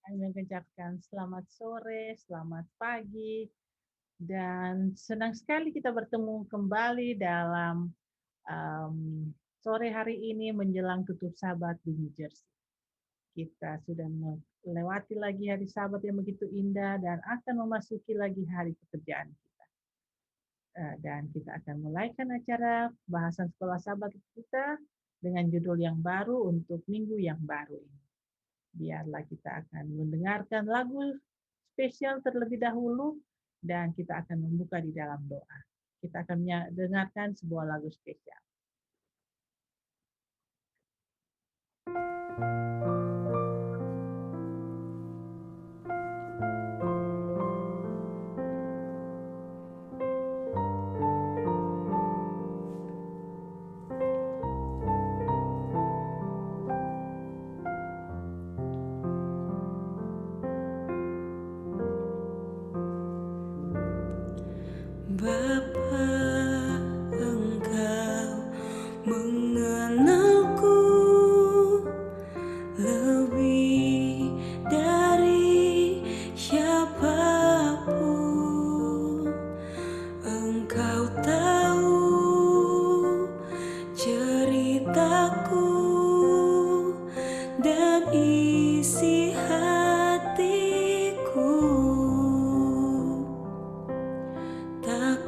Kami mengucapkan selamat sore, selamat pagi, dan senang sekali kita bertemu kembali dalam um, sore hari ini menjelang tutup Sabat di New Jersey. Kita sudah melewati lagi hari Sabat yang begitu indah dan akan memasuki lagi hari pekerjaan kita. Dan kita akan mulaikan acara bahasan sekolah Sabat kita dengan judul yang baru untuk minggu yang baru ini. Biarlah kita akan mendengarkan lagu spesial terlebih dahulu dan kita akan membuka di dalam doa. Kita akan mendengarkan sebuah lagu spesial. Bapa, Engkau mengenalku lebih dari siapapun. Engkau tahu ceritaku dan isi hatiku. Tak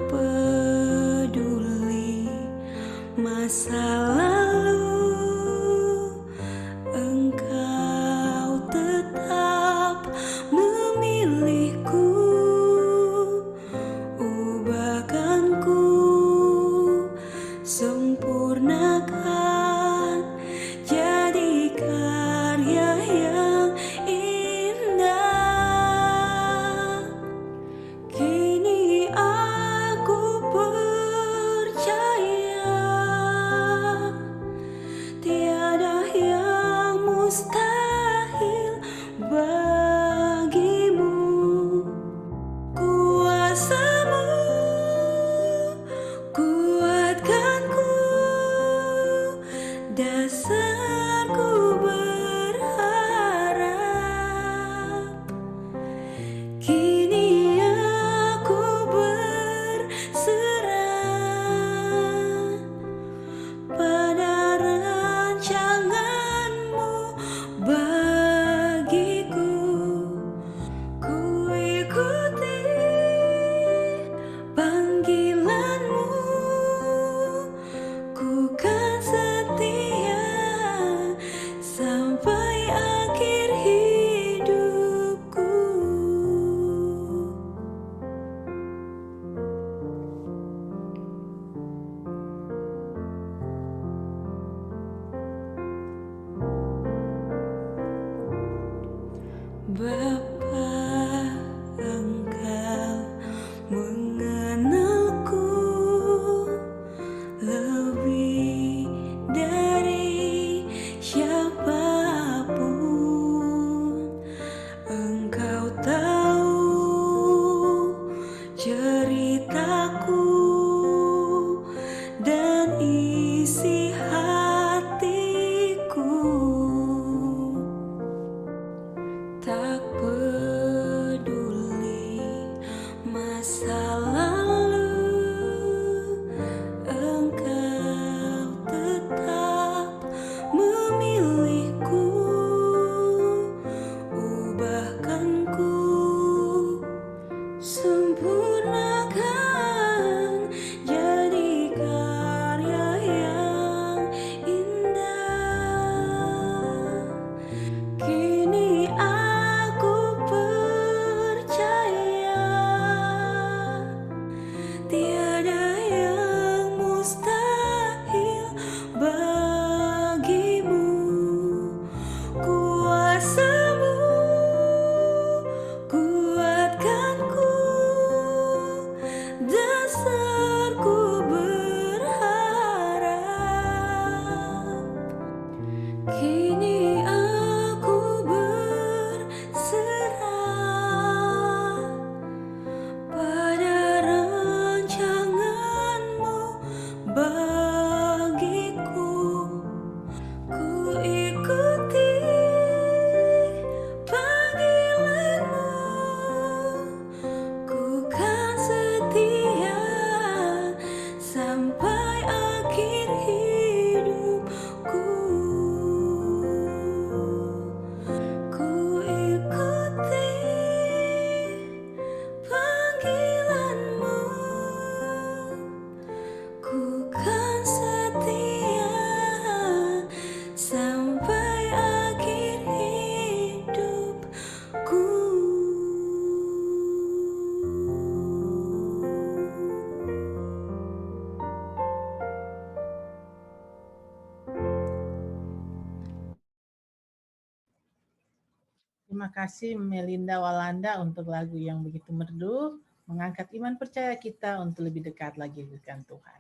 Terima kasih Melinda Walanda untuk lagu yang begitu merdu, mengangkat iman percaya kita untuk lebih dekat lagi dengan Tuhan.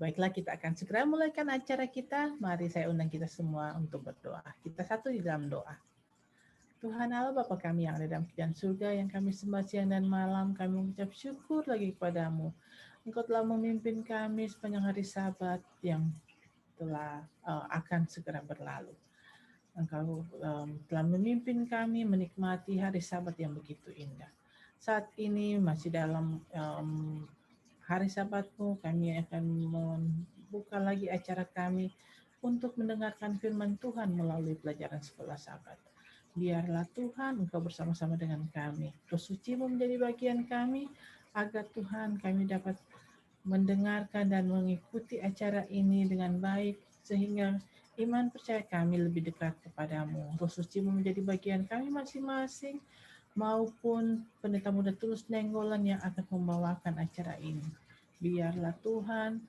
Baiklah, kita akan segera mulaikan acara kita. Mari saya undang kita semua untuk berdoa. Kita satu di dalam doa. Tuhan Allah Bapa kami yang ada dalam kerajaan surga, yang kami sembah siang dan malam, kami mengucap syukur lagi kepadamu. Engkau telah memimpin kami sepanjang hari Sabat yang telah akan segera berlalu. Engkau telah memimpin kami menikmati hari Sabat yang begitu indah. Saat ini masih dalam hari Sabatmu, kami akan membuka lagi acara kami untuk mendengarkan firman Tuhan melalui pelajaran sekolah Sabat. Biarlah Tuhan Engkau bersama-sama dengan kami. Roh Suci menjadi bagian kami, agar Tuhan kami dapat mendengarkan dan mengikuti acara ini dengan baik, sehingga iman percaya kami lebih dekat kepadamu. Roh Suci menjadi bagian kami masing-masing, maupun pendeta muda Tulus Nenggolan yang akan membawakan acara ini. Biarlah Tuhan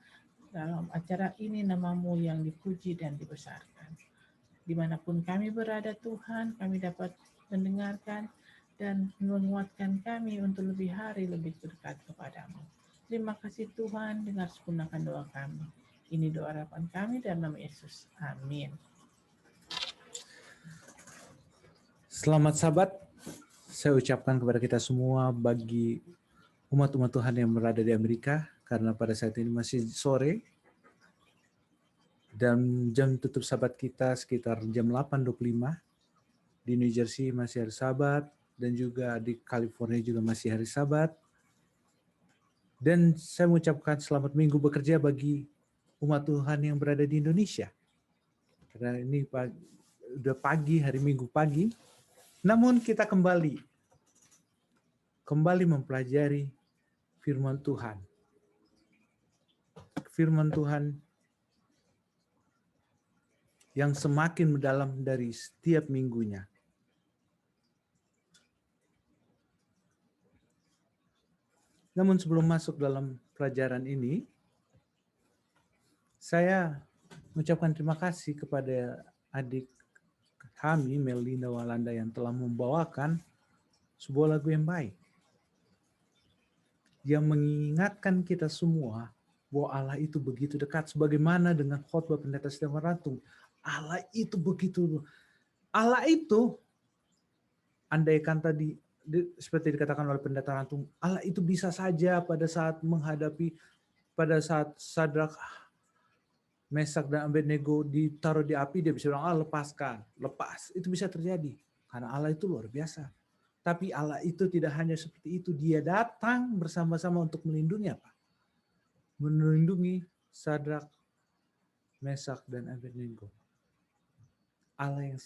dalam acara ini namamu yang dipuji dan dibesarkan. Dimanapun kami berada Tuhan, kami dapat mendengarkan dan menguatkan kami untuk lebih hari lebih dekat kepadamu. Terima kasih Tuhan, dengar sempurnakan doa kami. Ini doa harapan kami dalam nama Yesus. Amin. Selamat Sabat, saya ucapkan kepada kita semua bagi umat-umat Tuhan yang berada di Amerika, karena pada saat ini masih sore, dan jam tutup Sabat kita sekitar jam 8.25. Di New Jersey masih hari Sabat, dan juga di California juga masih hari Sabat. Dan saya mengucapkan selamat minggu bekerja bagi umat Tuhan yang berada di Indonesia. Karena ini udah pagi, hari Minggu pagi. Namun kita kembali mempelajari firman Tuhan. Firman Tuhan yang semakin mendalam dari setiap minggunya. Namun sebelum masuk dalam pelajaran ini, saya mengucapkan terima kasih kepada adik kami, Melinda Walanda, yang telah membawakan sebuah lagu yang baik, yang mengingatkan kita semua bahwa Allah itu begitu dekat, sebagaimana dengan khotbah pendeta Stefan Rantung. Allah itu begitu, Allah itu, andaikan tadi seperti dikatakan oleh pendeta Rantung, Allah itu bisa saja pada saat Sadrak, Mesak dan Abednego ditaruh di api, dia bisa bilang, lepas. Itu bisa terjadi karena Allah itu luar biasa. Tapi Allah itu tidak hanya seperti itu, dia datang bersama-sama untuk melindungi apa? Melindungi Sadrak, Mesak dan Abednego. Allah yang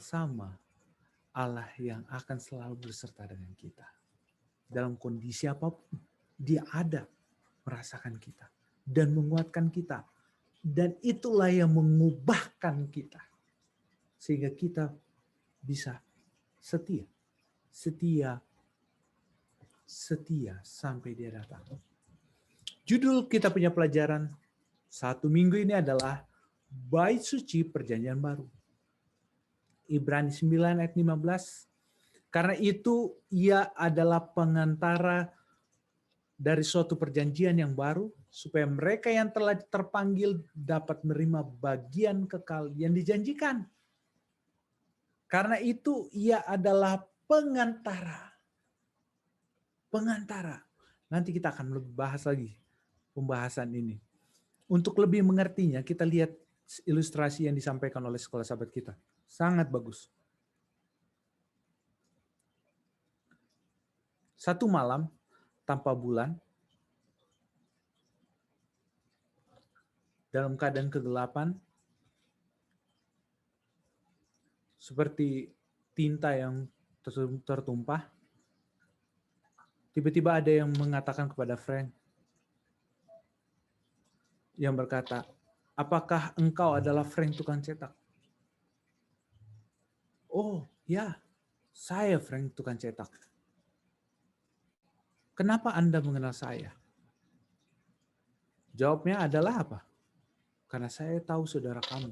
sama. Allah yang akan selalu berserta dengan kita. Dalam kondisi apapun, dia ada merasakan kita dan menguatkan kita. Dan itulah yang mengubahkan kita. Sehingga kita bisa setia sampai dia datang. Judul kita punya pelajaran satu minggu ini adalah Bait Suci Perjanjian Baru. Ibrani 9 ayat 15. Karena itu ia adalah pengantara dari suatu perjanjian yang baru, supaya mereka yang telah terpanggil dapat menerima bagian kekal yang dijanjikan. Karena itu ia adalah pengantara. Nanti kita akan lebih bahas lagi pembahasan ini. Untuk lebih mengertinya, kita lihat ilustrasi yang disampaikan oleh sekolah sahabat kita. Sangat bagus. Satu malam tanpa bulan, dalam keadaan kegelapan, seperti tinta yang tertumpah, tiba-tiba ada yang mengatakan kepada Frank, yang berkata, apakah engkau adalah Frank tukang cetak? Oh ya, saya Frank tukang cetak. Kenapa Anda mengenal saya? Jawabnya adalah apa? Karena saya tahu saudara kamu,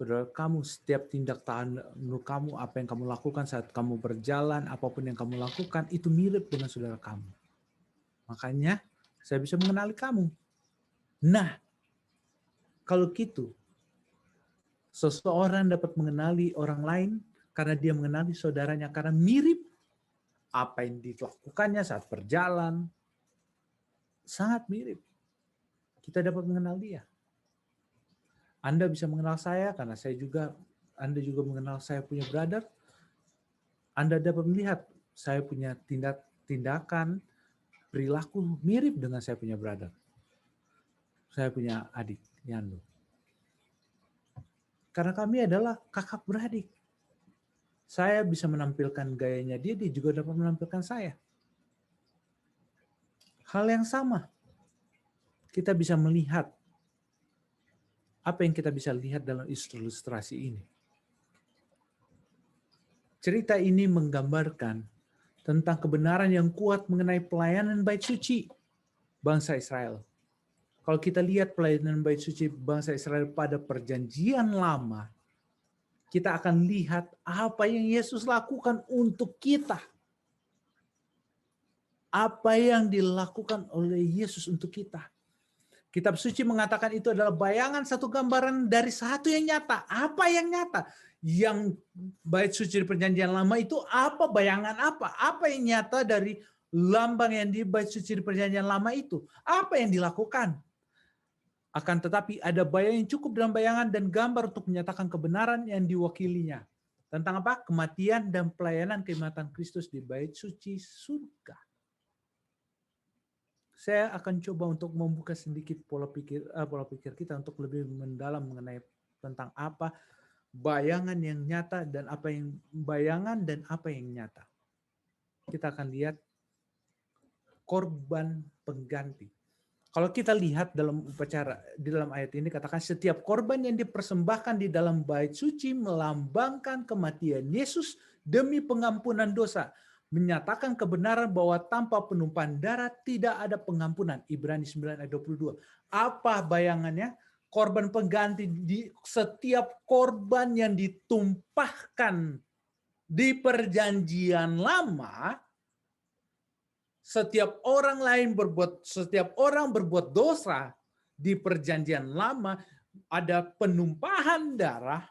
Saudara kamu, setiap tindak tanduk kamu, apa yang kamu lakukan saat kamu berjalan, apapun yang kamu lakukan, itu mirip dengan saudara kamu. Makanya saya bisa mengenali kamu. Nah, kalau gitu, seseorang dapat mengenali orang lain karena dia mengenali saudaranya, karena mirip apa yang dilakukannya saat berjalan, sangat mirip. Kita dapat mengenal dia. Anda bisa mengenal saya karena Anda juga mengenal saya punya brother. Anda dapat melihat saya punya tindakan, perilaku mirip dengan saya punya brother. Saya punya adik, Yando. Karena kami adalah kakak beradik. Saya bisa menampilkan gayanya dia juga dapat menampilkan saya. Hal yang sama. Kita bisa melihat apa yang kita bisa lihat dalam ilustrasi ini. Cerita ini menggambarkan tentang kebenaran yang kuat mengenai pelayanan bait suci bangsa Israel. Kalau kita lihat pelayanan bait suci bangsa Israel pada perjanjian lama, kita akan lihat apa yang Yesus lakukan untuk kita. Apa yang dilakukan oleh Yesus untuk kita. Kitab suci mengatakan itu adalah bayangan satu gambaran dari satu yang nyata. Apa yang nyata? Yang bait suci di perjanjian lama itu apa? Bayangan apa? Apa yang nyata dari lambang yang di bait suci di perjanjian lama itu? Apa yang dilakukan? Akan tetapi ada bayangan yang cukup dalam bayangan dan gambar untuk menyatakan kebenaran yang diwakilinya. Tentang apa? Kematian dan pelayanan keimatan Kristus di bait suci surga. Saya akan coba untuk membuka sedikit pola pikir kita untuk lebih mendalam mengenai tentang apa bayangan yang nyata dan apa yang bayangan dan apa yang nyata. Kita akan lihat korban pengganti. Kalau kita lihat dalam upacara di dalam ayat ini katakan setiap korban yang dipersembahkan di dalam bait suci melambangkan kematian Yesus demi pengampunan dosa. Menyatakan kebenaran bahwa tanpa penumpahan darah tidak ada pengampunan. Ibrani 9 ayat 22. Apa bayangannya? Korban pengganti di setiap korban yang ditumpahkan di perjanjian lama, setiap orang berbuat dosa di perjanjian lama ada penumpahan darah.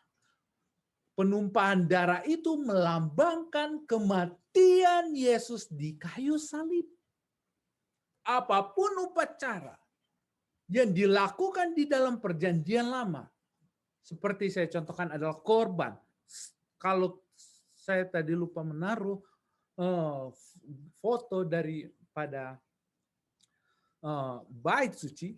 Penumpahan darah itu melambangkan kematian Yesus di kayu salib. Apapun upacara yang dilakukan di dalam perjanjian lama, seperti saya contohkan adalah korban. Kalau saya tadi lupa menaruh foto daripada bait suci,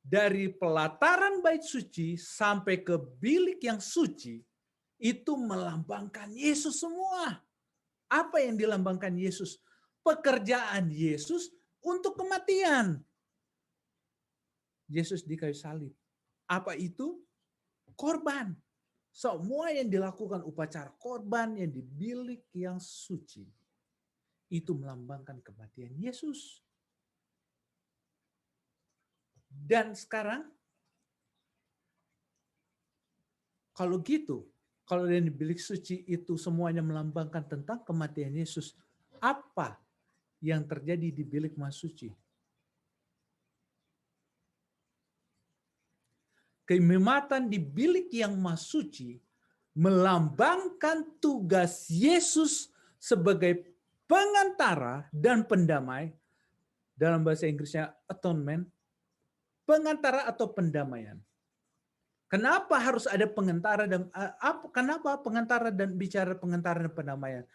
dari pelataran bait suci sampai ke bilik yang suci, itu melambangkan Yesus semua. Apa yang dilambangkan Yesus? Pekerjaan Yesus untuk kematian. Yesus di kayu salib. Apa itu? Korban. Semua yang dilakukan upacara korban yang di bilik yang suci. Itu melambangkan kematian Yesus. Dan sekarang, kalau gitu, kalau yang di bilik suci itu semuanya melambangkan tentang kematian Yesus, apa yang terjadi di bilik Maha Suci? Keimatan di bilik yang Maha Suci melambangkan tugas Yesus sebagai pengantara dan pendamai. Dalam bahasa Inggrisnya atonement, pengantara atau pendamaian. Kenapa harus ada pengantara dan kenapa pengantara dan bicara pengantara dan pendamaian?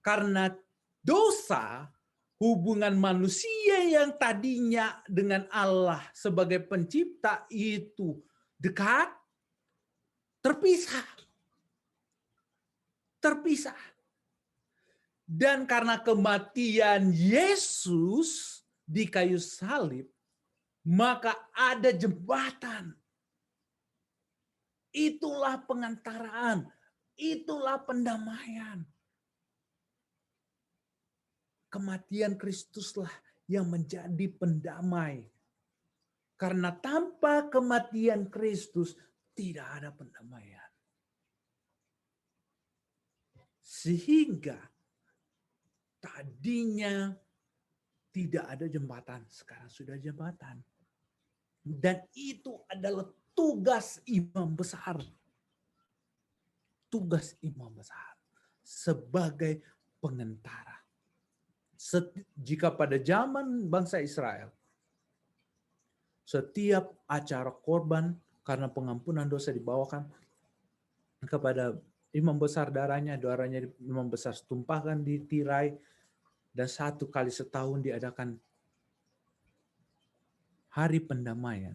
Karena dosa hubungan manusia yang tadinya dengan Allah sebagai pencipta itu dekat, terpisah. Dan karena kematian Yesus di kayu salib, maka ada jembatan. Itulah pengantaraan, itulah pendamaian. Kematian Kristuslah yang menjadi pendamai. Karena tanpa kematian Kristus tidak ada pendamaian. Sehingga tadinya tidak ada jembatan, sekarang sudah jembatan. Dan itu adalah tugas imam besar. Tugas imam besar sebagai pengentara. Jika pada zaman bangsa Israel, setiap acara korban karena pengampunan dosa dibawakan kepada imam besar, darahnya imam besar tumpahkan di tirai, dan 1 kali setahun diadakan hari pendamaian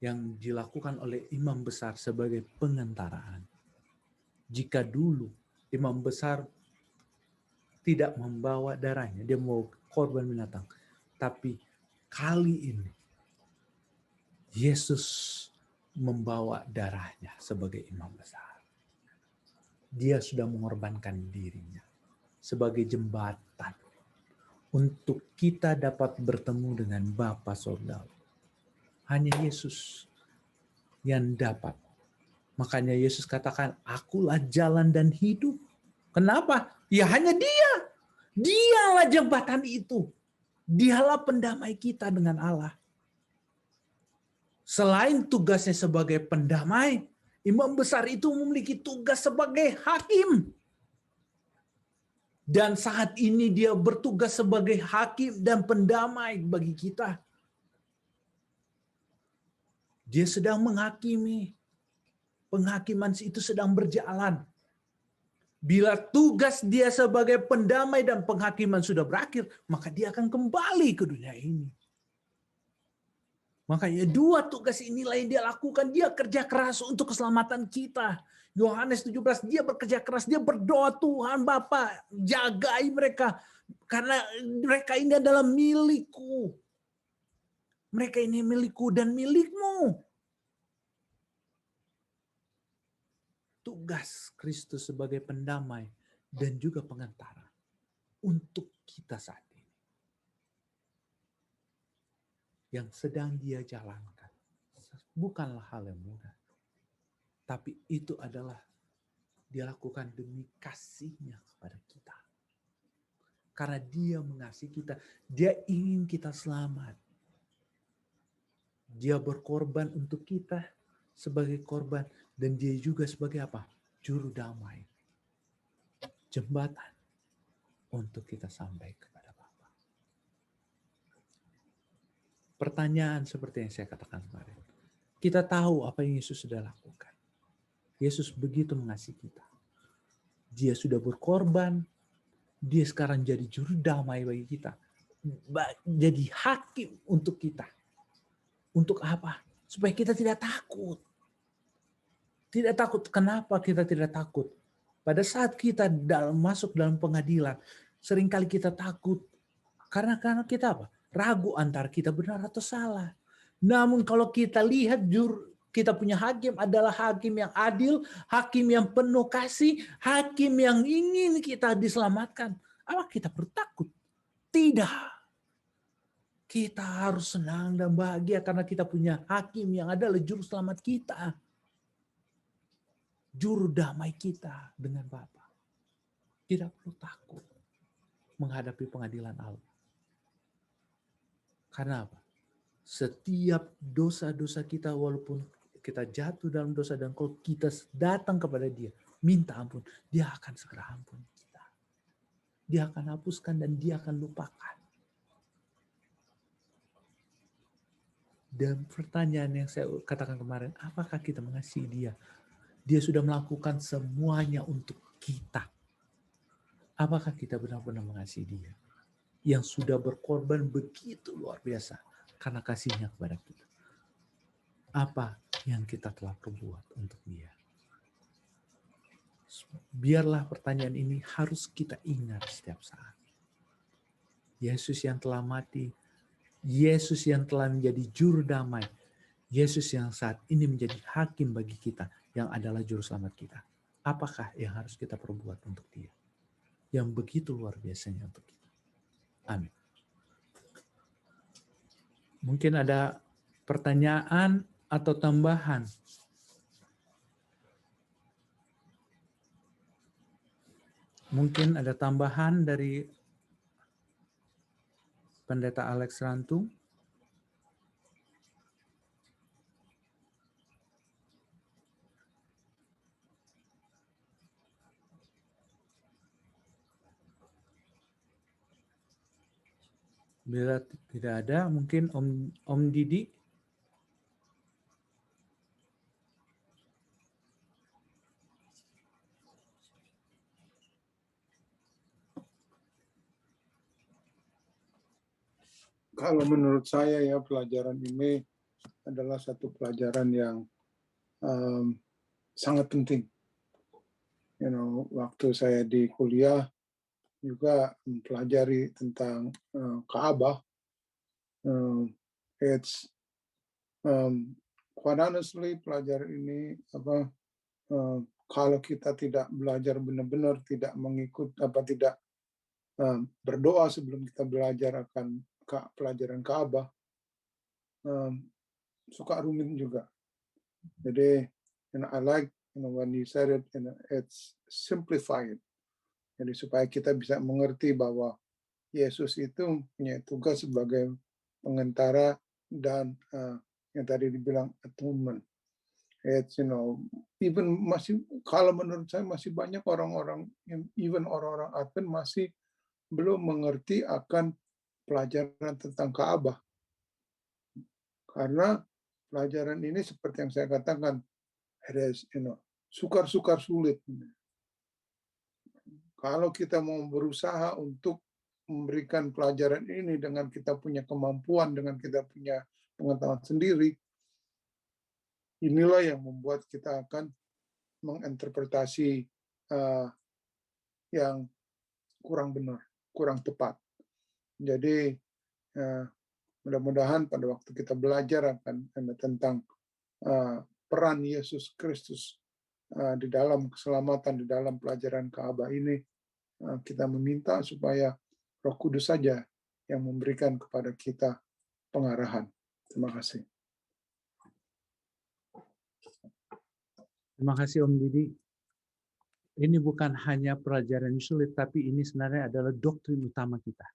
yang dilakukan oleh imam besar sebagai pengentaraan. Jika dulu imam besar tidak membawa darahnya, dia mau korban binatang. Tapi kali ini Yesus membawa darahnya sebagai imam besar. Dia sudah mengorbankan dirinya sebagai jembatan untuk kita dapat bertemu dengan Bapa Surgawi. Hanya Yesus yang dapat. Makanya Yesus katakan, akulah jalan dan hidup. Kenapa? Ya hanya dia. Dialah jembatan itu. Dialah pendamai kita dengan Allah. Selain tugasnya sebagai pendamai, imam besar itu memiliki tugas sebagai hakim. Dan saat ini dia bertugas sebagai hakim dan pendamai bagi kita. Dia sedang menghakimi. Penghakiman itu sedang berjalan. Bila tugas dia sebagai pendamai dan penghakiman sudah berakhir, maka dia akan kembali ke dunia ini. Makanya 2 tugas inilah yang dia lakukan. Dia kerja keras untuk keselamatan kita. Yohanes 17, dia bekerja keras, dia berdoa, Tuhan Bapa, jagai mereka. Karena mereka ini adalah milikku. Mereka ini milikku dan milikmu. Tugas Kristus sebagai pendamai dan juga pengantara untuk kita saat ini. Yang sedang dia jalankan. Bukanlah hal yang mudah. Tapi itu adalah dia lakukan demi kasihnya kepada kita. Karena dia mengasihi kita. Dia ingin kita selamat. Dia berkorban untuk kita sebagai korban. Dan dia juga sebagai apa? Juru damai. Jembatan untuk kita sampai kepada Bapa. Pertanyaan seperti yang saya katakan kemarin. Kita tahu apa yang Yesus sudah lakukan. Yesus begitu mengasihi kita. Dia sudah berkorban. Dia sekarang jadi juru damai bagi kita. Jadi hakim untuk kita. Untuk apa? Supaya kita tidak takut. Tidak takut. Kenapa kita tidak takut? Pada saat kita masuk dalam pengadilan, seringkali kita takut. Karena kita apa? Ragu antara kita benar atau salah. Namun kalau kita lihat kita punya hakim adalah hakim yang adil, hakim yang penuh kasih, hakim yang ingin kita diselamatkan. Apa kita perlu takut? Tidak. Kita harus senang dan bahagia karena kita punya hakim yang adalah juru selamat kita. Juru damai kita dengan Bapa. Tidak perlu takut menghadapi pengadilan Allah. Karena apa? Setiap dosa-dosa kita, walaupun kita jatuh dalam dosa, dan kalau kita datang kepada dia, minta ampun, dia akan segera ampun kita. Dia akan hapuskan dan dia akan lupakan. Dan pertanyaan yang saya katakan kemarin, apakah kita mengasihi dia? Dia sudah melakukan semuanya untuk kita. Apakah kita benar-benar mengasihi dia? Yang sudah berkorban begitu luar biasa karena kasihnya kepada kita. Apa yang kita telah perbuat untuk dia? Biarlah pertanyaan ini harus kita ingat setiap saat. Yesus yang telah mati, Yesus yang telah menjadi juru damai, Yesus yang saat ini menjadi hakim bagi kita, yang adalah juru selamat kita. Apakah yang harus kita perbuat untuk dia? Yang begitu luar biasanya untuk kita. Amin. Mungkin ada pertanyaan atau tambahan? Mungkin ada tambahan dari Pendeta Alex Rantung. Bila tidak ada, mungkin Om Didi. Kalau menurut saya ya, pelajaran ini adalah satu pelajaran yang sangat penting. Waktu saya di kuliah juga mempelajari tentang Ka'bah. It's quite honestly, pelajaran ini kalau kita tidak belajar benar-benar, tidak mengikut tidak berdoa sebelum kita belajar akan pelajaran Ka'bah, suka rumit juga. Jadi, I like when you said it, it's simplified. Jadi supaya kita bisa mengerti bahwa Yesus itu punya tugas sebagai pengantara dan yang tadi dibilang atonement. It's even masih, kalau menurut saya masih banyak orang-orang, even orang-orang Advent masih belum mengerti akan pelajaran tentang Ka'bah. Karena pelajaran ini seperti yang saya katakan, sukar-sukar sulit. Kalau kita mau berusaha untuk memberikan pelajaran ini dengan kita punya kemampuan, dengan kita punya pengetahuan sendiri, inilah yang membuat kita akan menginterpretasi yang kurang benar, kurang tepat. Jadi mudah-mudahan pada waktu kita belajar akan tentang peran Yesus Kristus di dalam keselamatan, di dalam pelajaran Ka'bah ini, kita meminta supaya Roh Kudus saja yang memberikan kepada kita pengarahan. Terima kasih. Terima kasih Om Didi. Ini bukan hanya pelajaran sulit, tapi ini sebenarnya adalah doktrin utama kita.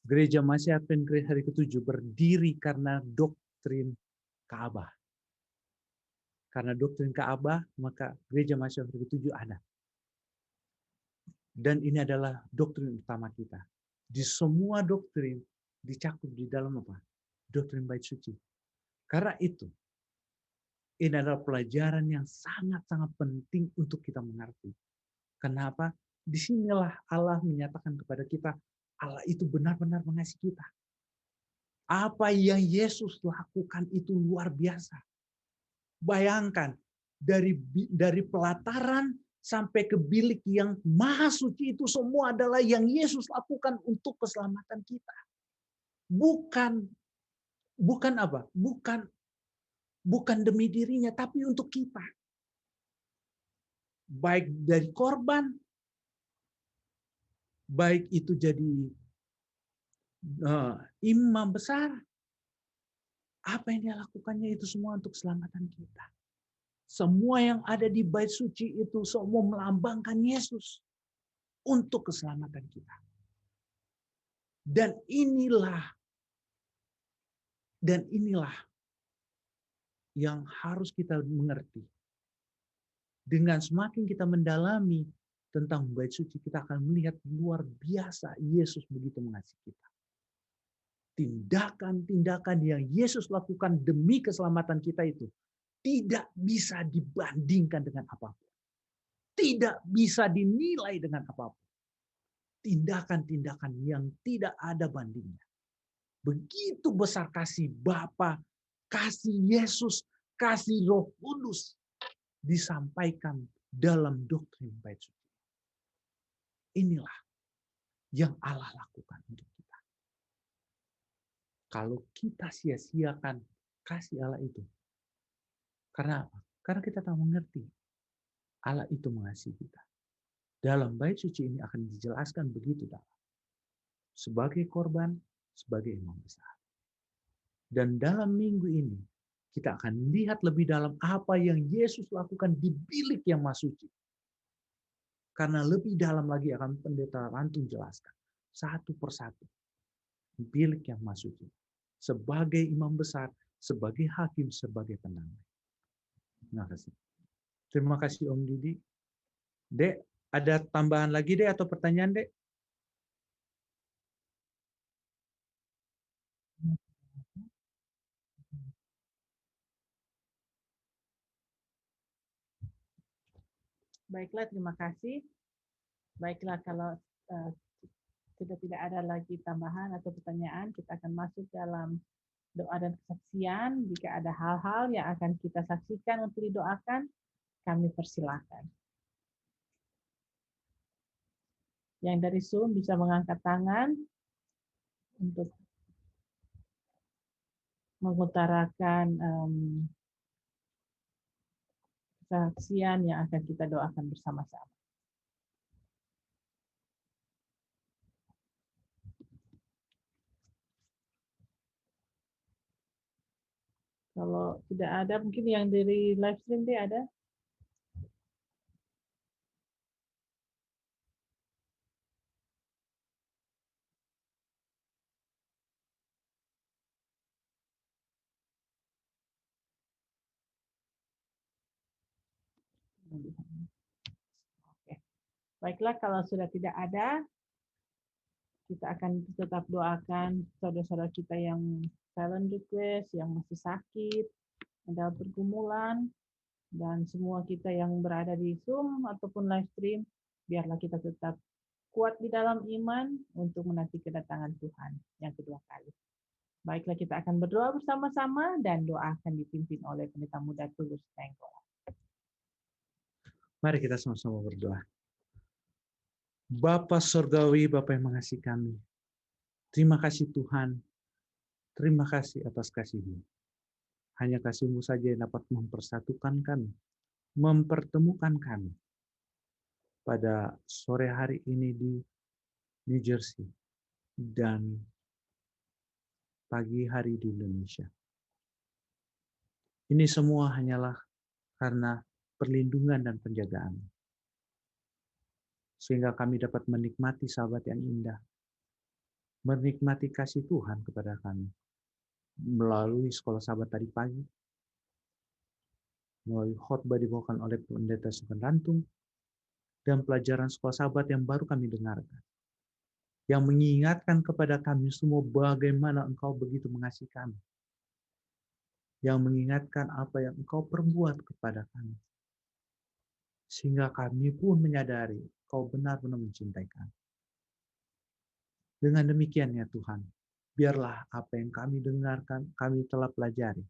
Gereja Masih Advent hari ke-7 berdiri karena doktrin Ka'bah. Karena doktrin Ka'bah, maka Gereja Masih Advent hari ke-7 ada. Dan ini adalah doktrin utama kita. Di semua doktrin dicakup di dalam apa? Doktrin Bait Suci. Karena itu, ini adalah pelajaran yang sangat-sangat penting untuk kita mengerti. Kenapa? Disinilah Allah menyatakan kepada kita, Allah itu benar-benar mengasihi kita. Apa yang Yesus lakukan itu luar biasa. Bayangkan, dari pelataran sampai ke bilik yang maha suci itu semua adalah yang Yesus lakukan untuk keselamatan kita. Bukan apa? Bukan demi dirinya, tapi untuk kita. Baik dari korban, baik itu jadi imam besar, apa yang dia lakukannya itu semua untuk keselamatan kita. Semua yang ada di Bait Suci itu semua melambangkan Yesus untuk keselamatan kita. Dan inilah yang harus kita mengerti. Dengan semakin kita mendalami tentang Bait Suci, kita akan melihat luar biasa Yesus begitu mengasihi kita. Tindakan-tindakan yang Yesus lakukan demi keselamatan kita itu tidak bisa dibandingkan dengan apapun. Tidak bisa dinilai dengan apapun. Tindakan-tindakan yang tidak ada bandingnya. Begitu besar kasih Bapa, kasih Yesus, kasih Roh Kudus disampaikan dalam doktrin Bait Suci. Inilah yang Allah lakukan untuk kita. Kalau kita sia-siakan kasih Allah itu, karena apa? Karena kita tak mengerti Allah itu mengasihi kita. Dalam Bait Suci ini akan dijelaskan begitu dalam. Sebagai korban, sebagai imam besar. Dan dalam minggu ini, kita akan lihat lebih dalam apa yang Yesus lakukan di bilik yang Maha Suci. Karena lebih dalam lagi akan pendeta Rantung jelaskan. Satu persatu. Bilik yang Maha Suci. Sebagai imam besar, sebagai hakim, sebagai pendamai. Terima kasih. Terima kasih Om Didi. Dek, ada tambahan lagi Dek atau pertanyaan Dek? Baiklah, terima kasih. Baiklah, kalau sudah tidak ada lagi tambahan atau pertanyaan, kita akan masuk dalam doa dan kesaksian. Jika ada hal-hal yang akan kita saksikan untuk didoakan, kami persilahkan. Yang dari Zoom bisa mengangkat tangan untuk mengutarakan kesaksian yang akan kita doakan bersama-sama. Kalau tidak ada, mungkin yang dari live stream dia ada. Oke. Baiklah, kalau sudah tidak ada, kita akan tetap doakan saudara-saudara kita yang silent request, yang masih sakit, ada pergumulan, dan semua kita yang berada di Zoom ataupun live stream, biarlah kita tetap kuat di dalam iman untuk menanti kedatangan Tuhan yang kedua kali. Baiklah, kita akan berdoa bersama-sama dan doa akan dipimpin oleh Pendeta Muda Tulus Nainggolan. Mari kita sama-sama berdoa. Bapa Surgawi, Bapa yang mengasihi kami. Terima kasih Tuhan. Terima kasih atas kasih-Mu. Hanya kasih-Mu saja yang dapat mempersatukan kami, mempertemukan kami pada sore hari ini di New Jersey dan pagi hari di Indonesia. Ini semua hanyalah karena perlindungan dan penjagaan. Sehingga kami dapat menikmati sahabat yang indah. Menikmati kasih Tuhan kepada kami. Melalui sekolah sahabat tadi pagi. Melalui khotbah dibawakan oleh Pendeta Sugeng Rantung. Dan pelajaran sekolah sahabat yang baru kami dengarkan. Yang mengingatkan kepada kami semua bagaimana Engkau begitu mengasihi kami. Yang mengingatkan apa yang Engkau perbuat kepada kami. Sehingga kami pun menyadari Engkau benar-benar mencintai kami. Dengan demikian ya Tuhan, biarlah apa yang kami dengarkan, kami telah pelajari,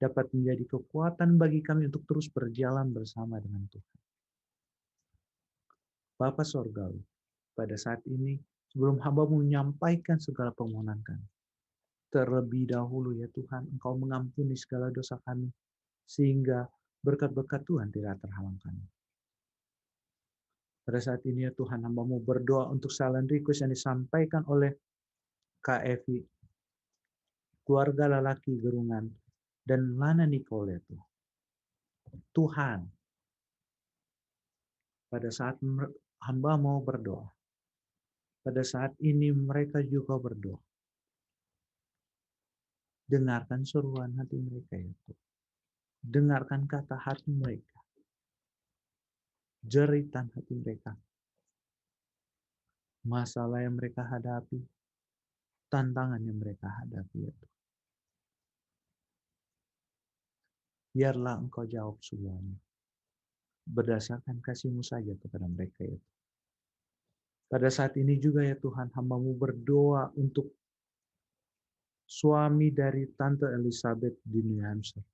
dapat menjadi kekuatan bagi kami untuk terus berjalan bersama dengan Tuhan. Bapa Sorgawi, pada saat ini, sebelum hamba-Mu menyampaikan segala permohonan kami, terlebih dahulu ya Tuhan, Engkau mengampuni segala dosa kami, sehingga berkat-berkat Tuhan tidak terhalang kami. Pada saat ini ya Tuhan, hamba-Mu berdoa untuk silent request yang disampaikan oleh Kak Evi, keluarga lelaki Gerungan, dan Lana Nicole itu. Tuhan, pada saat hamba mau berdoa, pada saat ini mereka juga berdoa. Dengarkan seruan hati mereka itu. Dengarkan kata hati mereka. Jeritan hati mereka. Masalah yang mereka hadapi. Tantangan yang mereka hadapi itu. Biarlah Engkau jawab semuanya. Berdasarkan kasih-Mu saja kepada mereka itu. Pada saat ini juga ya Tuhan, hamba-Mu berdoa untuk suami dari Tante Elizabeth di New Hampshire.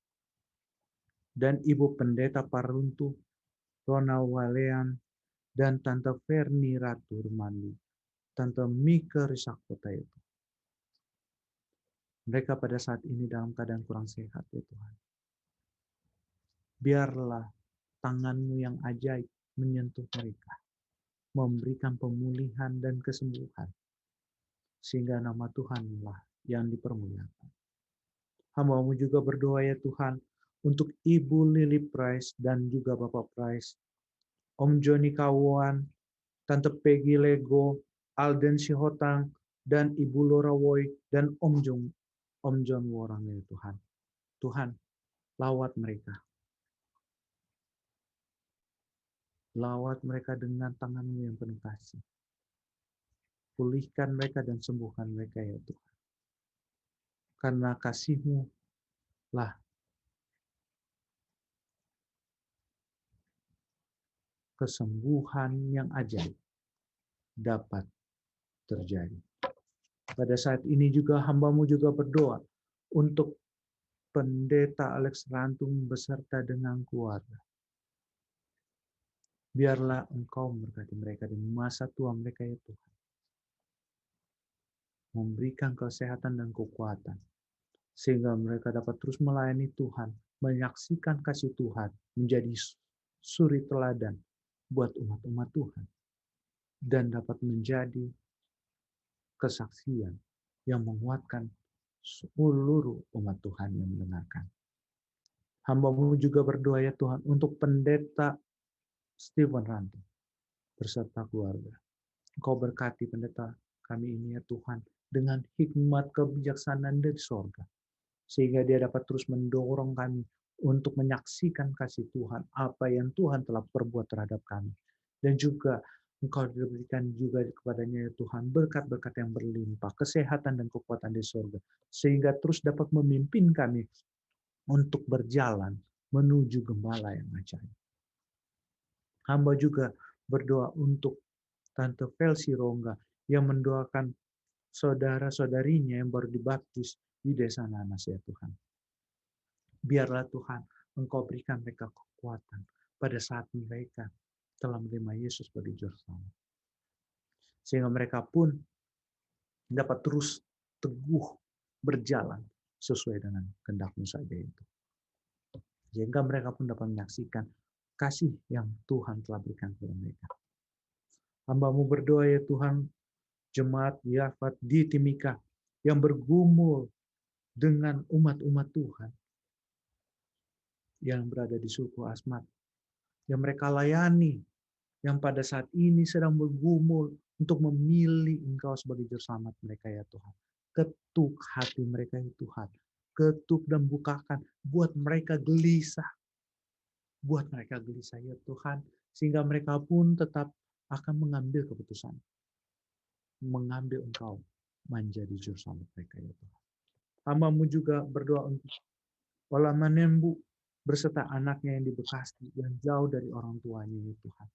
Dan Ibu Pendeta Paruntu, Ronald Walean, dan Tante Verni Ratu Rumandi, Tante Mika Risakota itu. Mereka pada saat ini dalam keadaan kurang sehat ya Tuhan. Biarlah tangan-Mu yang ajaib menyentuh mereka, memberikan pemulihan dan kesembuhan, sehingga nama Tuhanlah yang dipermuliakan. Hamba-Mu juga berdoa ya Tuhan, untuk Ibu Lily Price dan juga Bapak Price, Om Joni Kawan, Tante Peggy Lego, Alden Sihotang, dan Ibu Laura Woy, dan Om John Worang ya Tuhan. Tuhan, lawat mereka. Lawat mereka dengan tangan-Mu yang penuh kasih. Pulihkan mereka dan sembuhkan mereka ya Tuhan. Karena kasih-Mu lah kesembuhan yang ajaib dapat terjadi. Pada saat ini juga hamba-Mu juga berdoa untuk Pendeta Alex Rantung beserta dengan keluarga. Biarlah Engkau memberkati mereka di masa tua mereka ya Tuhan. Memberikan kesehatan dan kekuatan. Sehingga mereka dapat terus melayani Tuhan. Menyaksikan kasih Tuhan. Menjadi suri teladan buat umat-umat Tuhan. Dan dapat menjadi kesaksian yang menguatkan seluruh umat Tuhan yang mendengarkan. Hamba-Mu juga berdoa ya Tuhan untuk Pendeta Stephen Rantung beserta keluarga. Engkau berkati pendeta kami ini ya Tuhan dengan hikmat kebijaksanaan dari sorga. Sehingga dia dapat terus mendorong kami untuk menyaksikan kasih Tuhan, apa yang Tuhan telah perbuat terhadap kami. Dan juga Engkau diberikan juga kepadanya ya Tuhan berkat-berkat yang berlimpah, kesehatan dan kekuatan di sorga. Sehingga terus dapat memimpin kami untuk berjalan menuju gembala yang ajaib. Hamba juga berdoa untuk Tante Felsi Rongga yang mendoakan saudara-saudarinya yang baru dibaptis di desa Nanas ya Tuhan. Biarlah Tuhan Engkau berikan mereka kekuatan pada saat mereka telah menerima Yesus sebagai juru selamat. Sehingga mereka pun dapat terus teguh berjalan sesuai dengan kehendak-Mu saja itu. Sehingga mereka pun dapat menyaksikan kasih yang Tuhan telah berikan kepada mereka. Hamba-Mu berdoa ya Tuhan, jemaat Yafat di Timika yang bergumul dengan umat-umat Tuhan yang berada di suku Asmat, yang mereka layani, yang pada saat ini sedang bergumul untuk memilih Engkau sebagai juru selamat mereka ya Tuhan. Ketuk hati mereka ya Tuhan, ketuk dan bukakan, buat mereka gelisah ya Tuhan, sehingga mereka pun tetap akan mengambil keputusan, mengambil Engkau menjadi juru selamat mereka ya Tuhan. Hamba-Mu juga berdoa untuk Ola Manembu berserta anaknya yang di Bekasi, yang jauh dari orang tuanya ya Tuhan.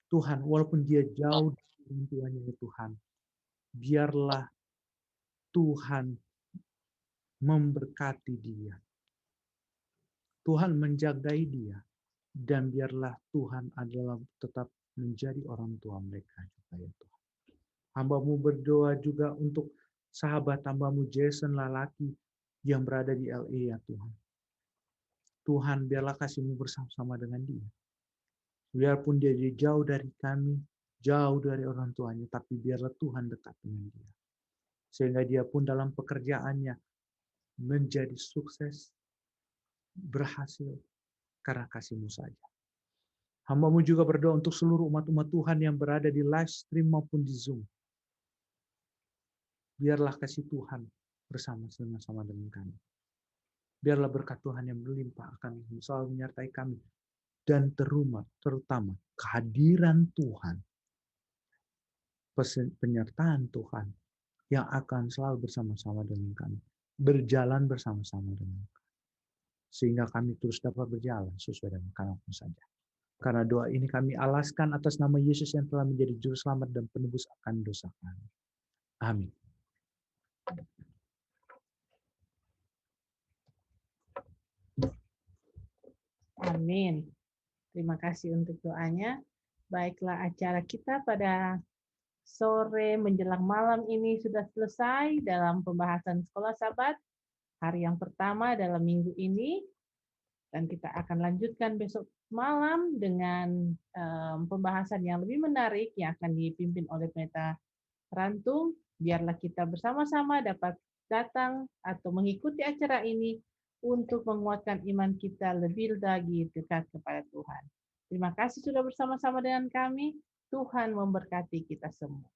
Tuhan, walaupun dia jauh dari orang tuanya ya Tuhan, biarlah Tuhan memberkati dia. Tuhan menjagai dia. Dan biarlah Tuhan adalah tetap menjadi orang tua mereka juga ya Tuhan. Hamba-Mu berdoa juga untuk sahabat hamba-Mu Jason Lalaki yang berada di LA ya Tuhan. Tuhan, biarlah kasih-Mu bersama-sama dengan dia. Biarpun dia jauh dari kami, jauh dari orang tuanya, tapi biarlah Tuhan dekat dengan dia. Sehingga dia pun dalam pekerjaannya menjadi sukses, berhasil, karena kasih-Mu saja. Hamba-Mu juga berdoa untuk seluruh umat-umat Tuhan yang berada di live stream maupun di Zoom. Biarlah kasih Tuhan bersama-sama dengan kami. Biarlah berkat Tuhan yang berlimpah akan selalu menyertai kami. Dan terutama kehadiran Tuhan, penyertaan Tuhan yang akan selalu bersama-sama dengan kami. Berjalan bersama-sama dengan kami. Sehingga kami terus dapat berjalan sesuai dengan kehendak-Mu saja. Karena doa ini kami alaskan atas nama Yesus yang telah menjadi juru selamat dan penebus akan dosa kami. Amin. Amin. Terima kasih untuk doanya. Baiklah, acara kita pada sore menjelang malam ini sudah selesai dalam pembahasan sekolah Sabat. Hari yang pertama dalam minggu ini. Dan kita akan lanjutkan besok malam dengan pembahasan yang lebih menarik yang akan dipimpin oleh Pendeta Rantung Biarlah kita bersama-sama dapat datang atau mengikuti acara ini untuk menguatkan iman kita lebih lagi dekat kepada Tuhan. Terima kasih sudah bersama-sama dengan kami. Tuhan memberkati kita semua.